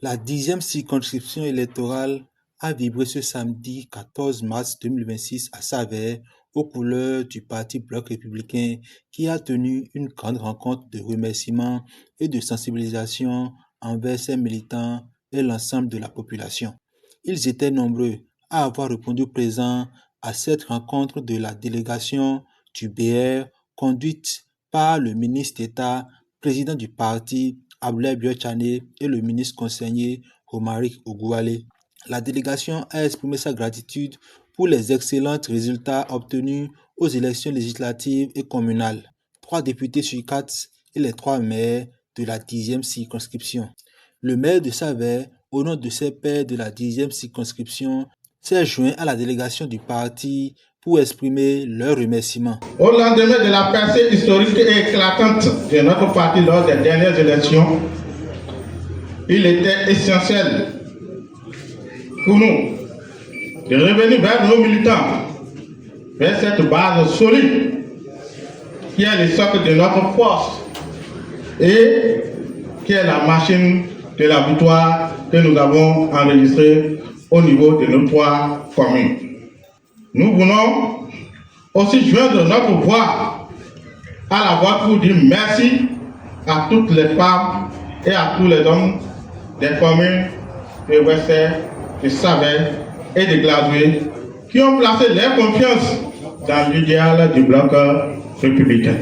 La 10e circonscription électorale a vibré ce samedi 14 mars 2026 à Saverne aux couleurs du Parti Bloc républicain qui a tenu une grande rencontre de remerciements et de sensibilisation envers ses militants et l'ensemble de la population. Ils étaient nombreux à avoir répondu présent à cette rencontre de la délégation du BR conduite par le ministre d'État, président du parti, Abdoulaye Biotchane, et le ministre conseiller Romaric Ogooualé. La délégation a exprimé sa gratitude pour les excellents résultats obtenus aux élections législatives et communales. 3 députés sur 4 et les 3 maires de la 10e circonscription. Le maire de Saverne, au nom de ses pairs de la 10e circonscription, s'est joint à la délégation du parti pour exprimer leurs remerciements. Au lendemain de la percée historique et éclatante de notre parti lors des dernières élections, il était essentiel pour nous de revenir vers nos militants, vers cette base solide qui est le socle de notre force et qui est la machine de la victoire que nous avons enregistrée au niveau de nos 3 communes. Nous voulons aussi joindre notre voix à la voix pour dire merci à toutes les femmes et à tous les hommes des communes de Ouessé, de Saverne et de Gladoué qui ont placé leur confiance dans l'idéal du bloc républicain.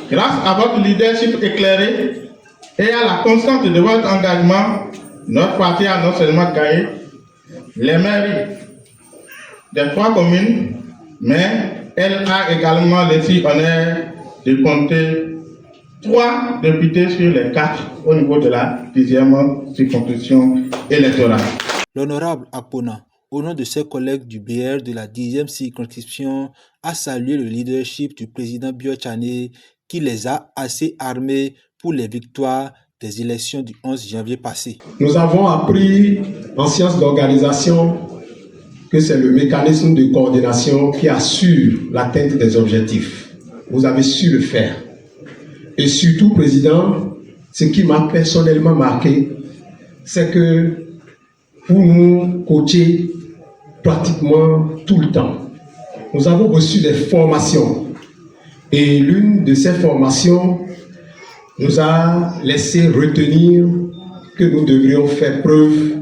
Grâce à votre leadership éclairé et à la constance de votre engagement, notre parti a non seulement gagné les mairies des 3 communes, mais elle a également laissé honneur de compter 3 députés sur les 4 au niveau de la 10e circonscription électorale. L'honorable Akpona, au nom de ses collègues du BR de la 10e circonscription, a salué le leadership du président Biotchane qui les a assez armés pour les victoires des élections du 11 janvier passé. Nous avons appris en sciences d'organisation que c'est le mécanisme de coordination qui assure l'atteinte des objectifs. Vous avez su le faire. Et surtout, Président, ce qui m'a personnellement marqué, c'est que vous nous coachez pratiquement tout le temps. Nous avons reçu des formations. Et l'une de ces formations nous a laissé retenir que nous devrions faire preuve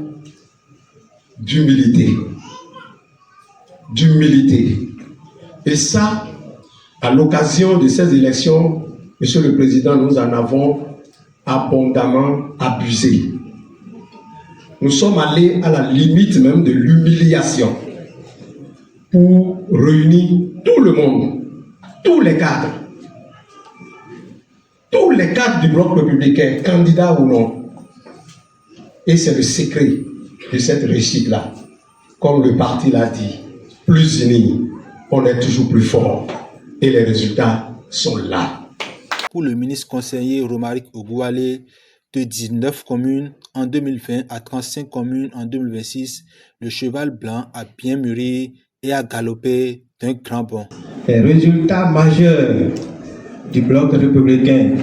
d'humilité. Et ça, à l'occasion de ces élections, Monsieur le Président, nous en avons abondamment abusé. Nous sommes allés à la limite même de l'humiliation pour réunir tout le monde, tous les cadres du bloc républicain, candidats ou non. Et c'est le secret de cette réussite-là. Comme le parti l'a dit, plus unis, on est toujours plus fort. Et les résultats sont là. Pour le ministre conseiller Romaric Ogooualé, de 19 communes en 2020 à 35 communes en 2026, le cheval blanc a bien mûri et a galopé d'un grand bond. Les résultats majeurs du bloc républicain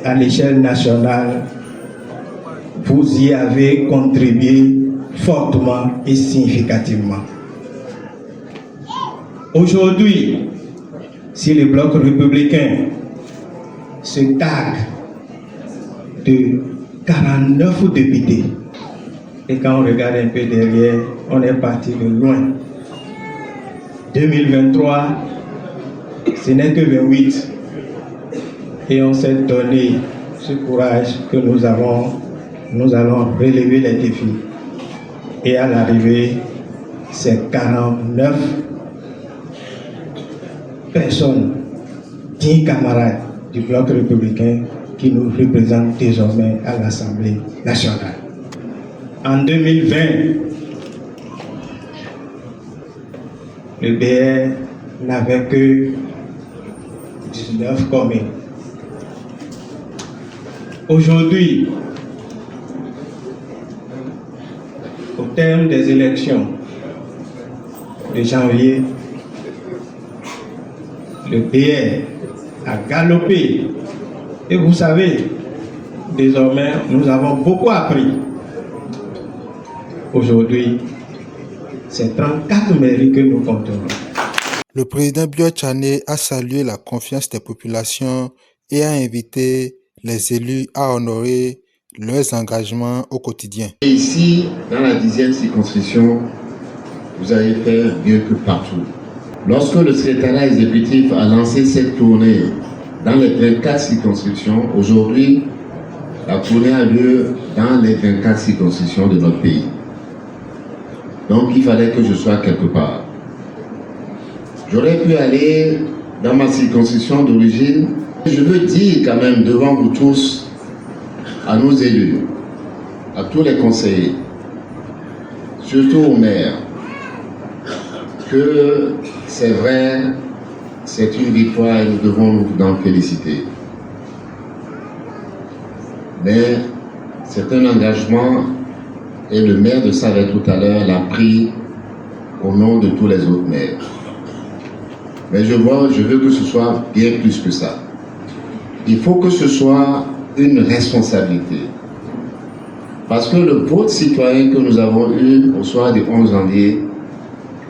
à l'échelle nationale, vous y avez contribué fortement et significativement. Aujourd'hui, si le bloc républicain se targue de 49 députés, et quand on regarde un peu derrière, on est parti de loin. 2023, ce n'est que 28. Et on s'est donné ce courage que nous allons relever les défis. Et à l'arrivée, c'est 49 personnes, 10 camarades du bloc républicain qui nous représentent désormais à l'Assemblée nationale. En 2020, le BR n'avait que 19 communes. Aujourd'hui, au terme des élections de janvier, le BR a galopé. Et vous savez, désormais, nous avons beaucoup appris. Aujourd'hui, c'est 34 mairies que nous comptons. Le président Bio Tchané a salué la confiance des populations et a invité les élus à honorer leurs engagements au quotidien. Et ici, dans la 10e circonscription, vous avez fait mieux que partout. Lorsque le secrétariat exécutif a lancé cette tournée dans les 24 circonscriptions, aujourd'hui, la tournée a lieu dans les 24 circonscriptions de notre pays. Donc il fallait que je sois quelque part. J'aurais pu aller dans ma circonscription d'origine. Je veux dire quand même devant vous tous, à nos élus, à tous les conseillers, surtout aux maires, que c'est vrai, c'est une victoire et nous devons nous en féliciter. Mais c'est un engagement et le maire de Savet tout à l'heure l'a pris au nom de tous les autres maires. Mais je veux que ce soit bien plus que ça. Il faut que ce soit une responsabilité. Parce que le vote citoyen que nous avons eu au soir du 11 janvier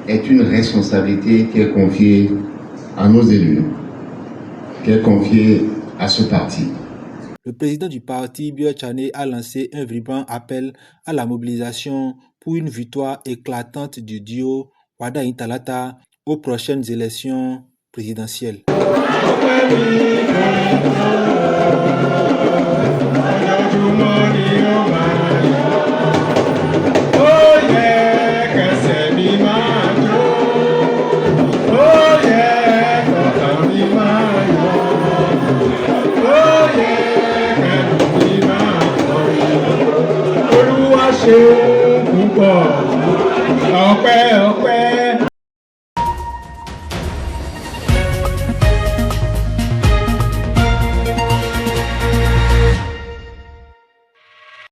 est une responsabilité qui est confiée à nos élus, qui est confiée à ce parti. Le président du parti, Bio Tchané, a lancé un vibrant appel à la mobilisation pour une victoire éclatante du duo Wada Intalata aux prochaines élections présidentielles. Olúwa ṣe.